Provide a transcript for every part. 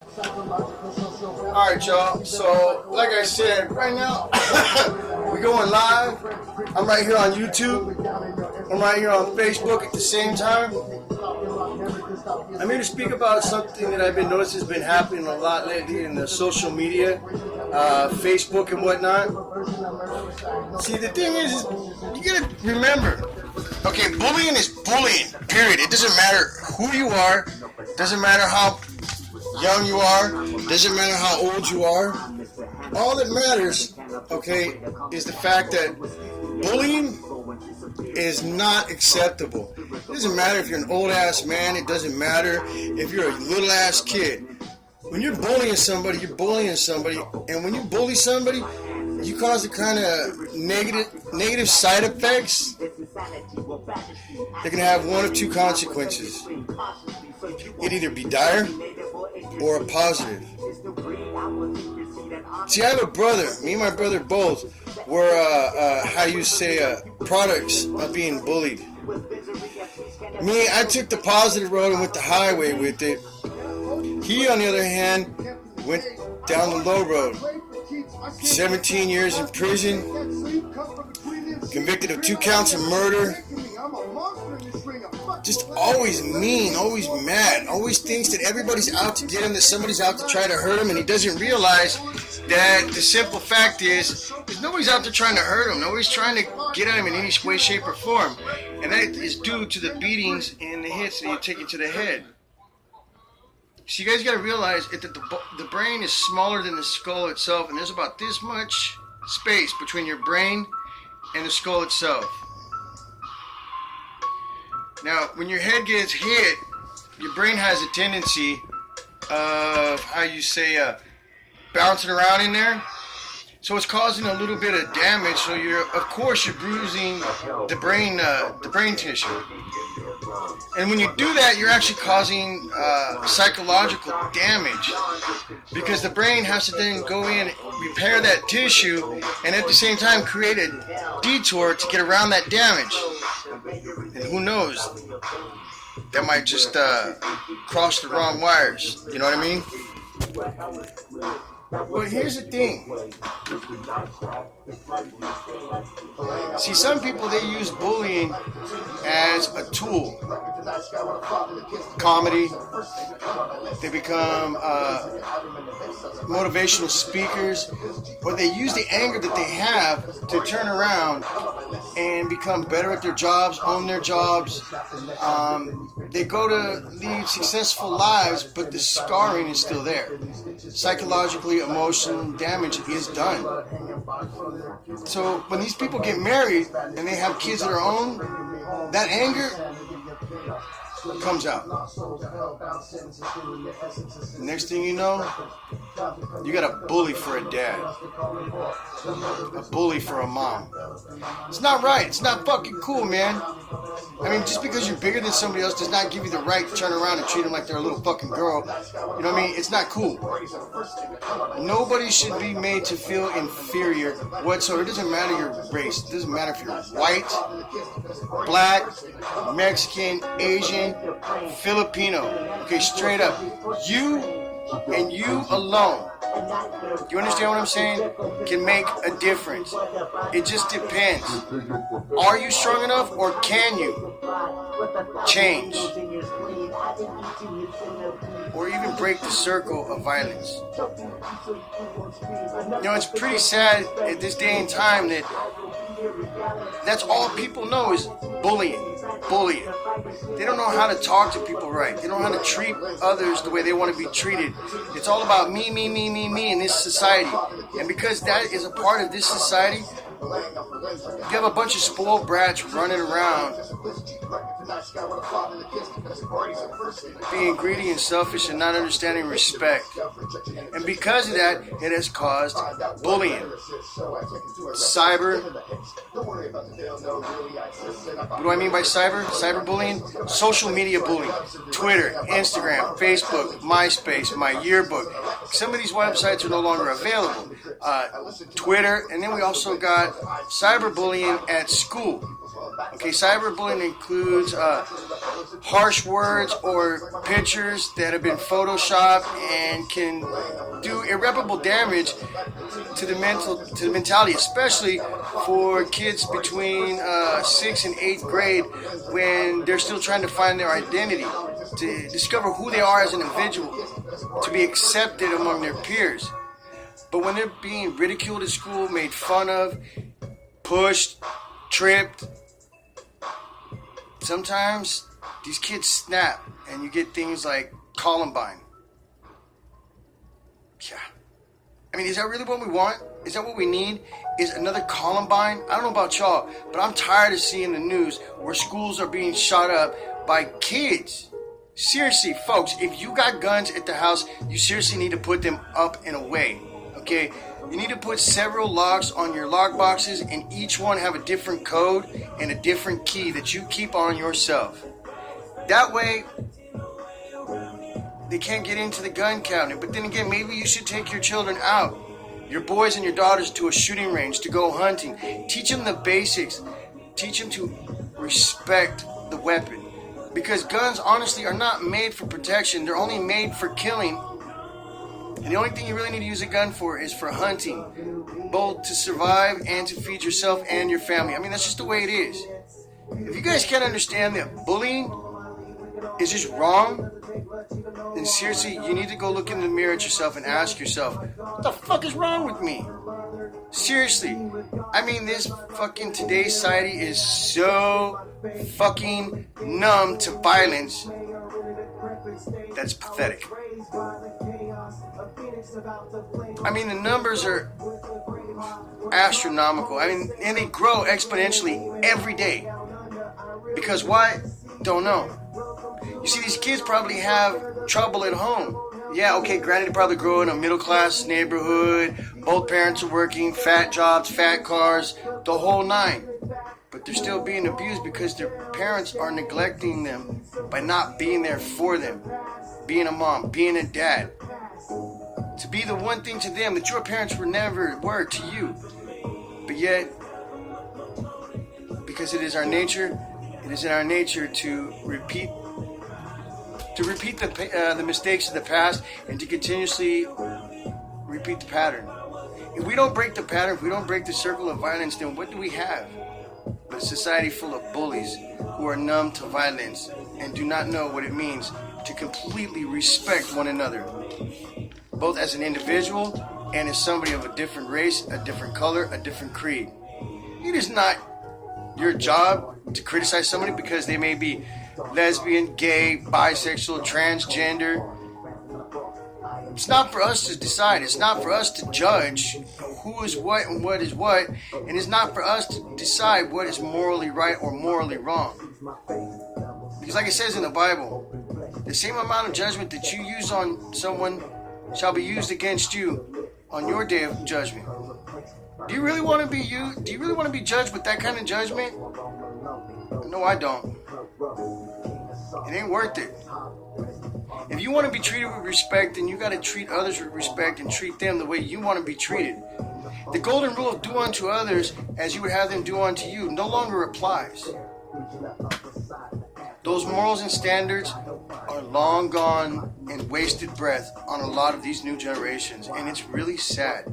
Alright, y'all. So, like I said, right now, we're going live. I'm right here on YouTube. I'm right here on Facebook at the same time. I'm here to speak about something that I've been noticing has been happening a lot lately in the social media, Facebook and whatnot. See, the thing is you gotta remember, okay, bullying is bullying, period. It doesn't matter who you are, doesn't matter how young you are, doesn't matter how old you are. All that matters, okay, is the fact that bullying is not acceptable. It doesn't matter if you're an old ass man, it doesn't matter if you're a little ass kid. When you're bullying somebody, you're bullying somebody, and when you bully somebody, you cause the kind of negative side effects. They're gonna have one of two consequences. It'd either be dire or a positive. See, I have a brother. Me and my brother both were, products of being bullied. Me, I took the positive road and went the highway with it. He, on the other hand, went down the low road. 17 years in prison, convicted of 2 counts of murder. Just always mean, always mad, always thinks that everybody's out to get him, that somebody's out to try to hurt him, and he doesn't realize that the simple fact is nobody's out there trying to hurt him. Nobody's trying to get at him in any way, shape, or form. And that is due to the beatings and the hits that you take to the head. So you guys got to realize that the brain is smaller than the skull itself, and there's about this much space between your brain and the skull itself. Now, when your head gets hit, your brain has a tendency of, bouncing around in there. So it's causing a little bit of damage. So you're bruising the brain tissue. And when you do that, you're actually causing psychological damage, because the brain has to then go in, repair that tissue, and at the same time create a detour to get around that damage. And who knows, that might just cross the wrong wires. You know what I mean? But here's the thing. See, some people, they use bullying as a tool. Comedy. They become motivational speakers. Or they use the anger that they have to turn around and become better at their jobs, own their jobs. They go to lead successful lives, but the scarring is still there. Psychologically, emotional damage is done. So when these people get married and they have kids of their own, that anger comes out. Next thing you know, you got a bully for a dad, a bully for a mom. It's not right. It's not fucking cool, man. I mean, just because you're bigger than somebody else does not give you the right to turn around and treat them like they're a little fucking girl. You know what I mean? It's not cool. Nobody should be made to feel inferior whatsoever. It doesn't matter your race. It doesn't matter if you're white, black, Mexican, Asian, Filipino. Okay, straight up. You and you alone, you understand what I'm saying, can make a difference. It just depends. Are you strong enough, or can you change? Or even break the circle of violence? You know, it's pretty sad at this day and time that that's all people know is bullying. They don't know how to talk to people right. They don't know how to treat others the way they want to be treated. It's all about me in this society. And because that is a part of this society, you have a bunch of spoiled brats running around being greedy and selfish and not understanding respect. And because of that, it has caused bullying. Cyber. What do I mean by cyber? Cyberbullying? Social media bullying. Twitter, Instagram, Facebook, MySpace, My Yearbook. Some of these websites are no longer available. Twitter, and then we also got cyberbullying at school. Okay, cyberbullying includes harsh words or pictures that have been photoshopped and can do irreparable damage to the mentality, especially for kids between 6th and 8th grade when they're still trying to find their identity, to discover who they are as an individual, to be accepted among their peers. But when they're being ridiculed at school, made fun of, pushed, tripped, sometimes these kids snap and you get things like Columbine. Yeah. I mean, is that really what we want? Is that what we need? Is another Columbine? I don't know about y'all, but I'm tired of seeing the news where schools are being shot up by kids. Seriously, folks, if you got guns at the house, you seriously need to put them up and away. Okay? You need to put several locks on your lock boxes, and each one have a different code and a different key that you keep on yourself. That way, they can't get into the gun cabinet. But then again, maybe you should take your children out, your boys and your daughters, to a shooting range to go hunting. Teach them the basics. Teach them to respect the weapon. Because guns, honestly, are not made for protection. They're only made for killing. And the only thing you really need to use a gun for is for hunting, both to survive and to feed yourself and your family. I mean, that's just the way it is. If you guys can't understand that bullying is just wrong, then seriously, you need to go look in the mirror at yourself and ask yourself, what the fuck is wrong with me? Seriously. I mean, this fucking today's society is so fucking numb to violence. That's pathetic. I mean, the numbers are astronomical. I mean, and they grow exponentially every day. Because why? Don't know. You see, these kids probably have trouble at home. Yeah, okay, granted, they probably grow in a middle-class neighborhood. Both parents are working, fat jobs, fat cars, the whole nine. But they're still being abused because their parents are neglecting them by not being there for them. Being a mom, being a dad. To be the one thing to them that your parents never were to you. But yet, because it is our nature, it is in our nature to repeat the mistakes of the past and to continuously repeat the pattern. If we don't break the pattern, if we don't break the circle of violence, then what do we have? But a society full of bullies who are numb to violence and do not know what it means to completely respect one another, both as an individual and as somebody of a different race, a different color, a different creed. It is not your job to criticize somebody because they may be lesbian, gay, bisexual, transgender. It's not for us to decide. It's not for us to judge who is what and what is what. And it's not for us to decide what is morally right or morally wrong. Because like it says in the Bible, the same amount of judgment that you use on someone shall be used against you on your day of judgment. Do you really want to be used? Do you really want to be judged with that kind of judgment? No, I don't. It ain't worth it. If you want to be treated with respect, then you got to treat others with respect and treat them the way you want to be treated. The golden rule of do unto others as you would have them do unto you no longer applies. Those morals and standards are long gone and wasted breath on a lot of these new generations. And it's really sad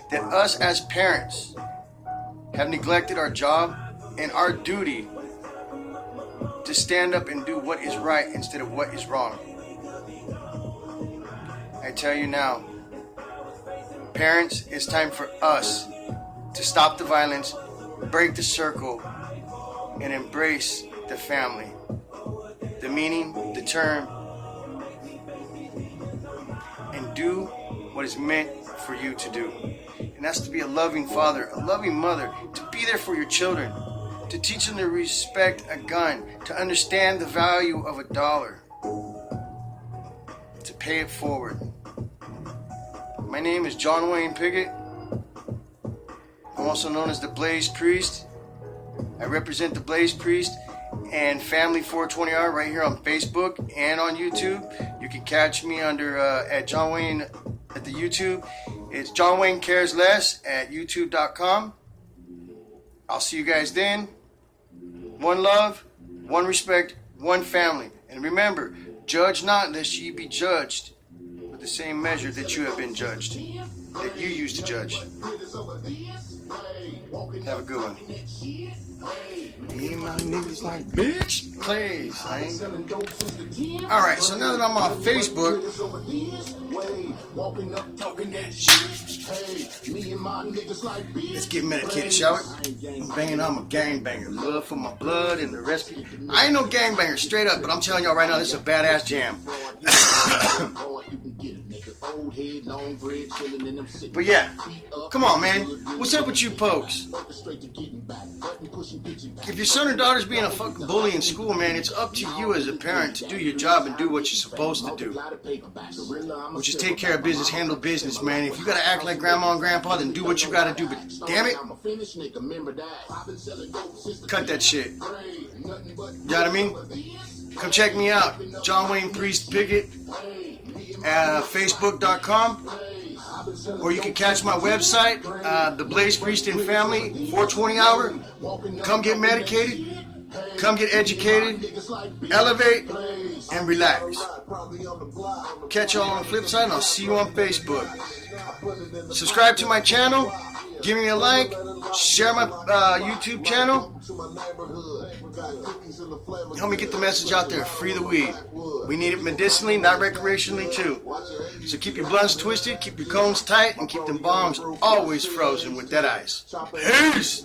that us as parents have neglected our job and our duty to stand up and do what is right instead of what is wrong. I tell you now, parents, it's time for us to stop the violence, break the circle, and embrace the family. The meaning, the term, and do what is meant for you to do. And that's to be a loving father, a loving mother, to be there for your children, to teach them to respect a gun, to understand the value of $1, to pay it forward. My name is John Wayne Piggott. I'm also known as the Blaze Priest. I represent the Blaze Priest and Family 420R right here on Facebook and on YouTube. You can catch me under at John Wayne at the YouTube. It's John Wayne Cares Less at youtube.com. I'll see you guys then. one love, one respect, one family. And remember, judge not lest ye be judged with the same measure that you have been judged, that you used to judge. Have a good one. Me and my niggas like bitch plays. Alright, so now that I'm on Facebook, let's get medicated, shall we? I'm banging, I'm a gangbanger. Love for my blood and the rest. I ain't no gangbanger, straight up, but I'm telling y'all right now, this is a badass jam. But yeah, come on, man. What's up with you folks? If your son or daughter's being a fucking bully in school, man, it's up to you as a parent to do your job and do what you're supposed to do. Which is take care of business, handle business, man. If you gotta act like grandma and grandpa, then do what you gotta do. But damn it, cut that shit. You know what I mean? Come check me out, John Wayne Priest Pickett at Facebook.com, or you can catch my website, The Blaze Priest and Family, 420 hour. Come get medicated, come get educated, elevate, and relax. Catch y'all on the flip side, and I'll see you on Facebook. Subscribe to my channel, give me a like, share my YouTube channel. Help me get the message out there. Free the weed. We need it medicinally, not recreationally too. So keep your blunts twisted, keep your cones tight, and keep them bombs always frozen with that ice. Peace!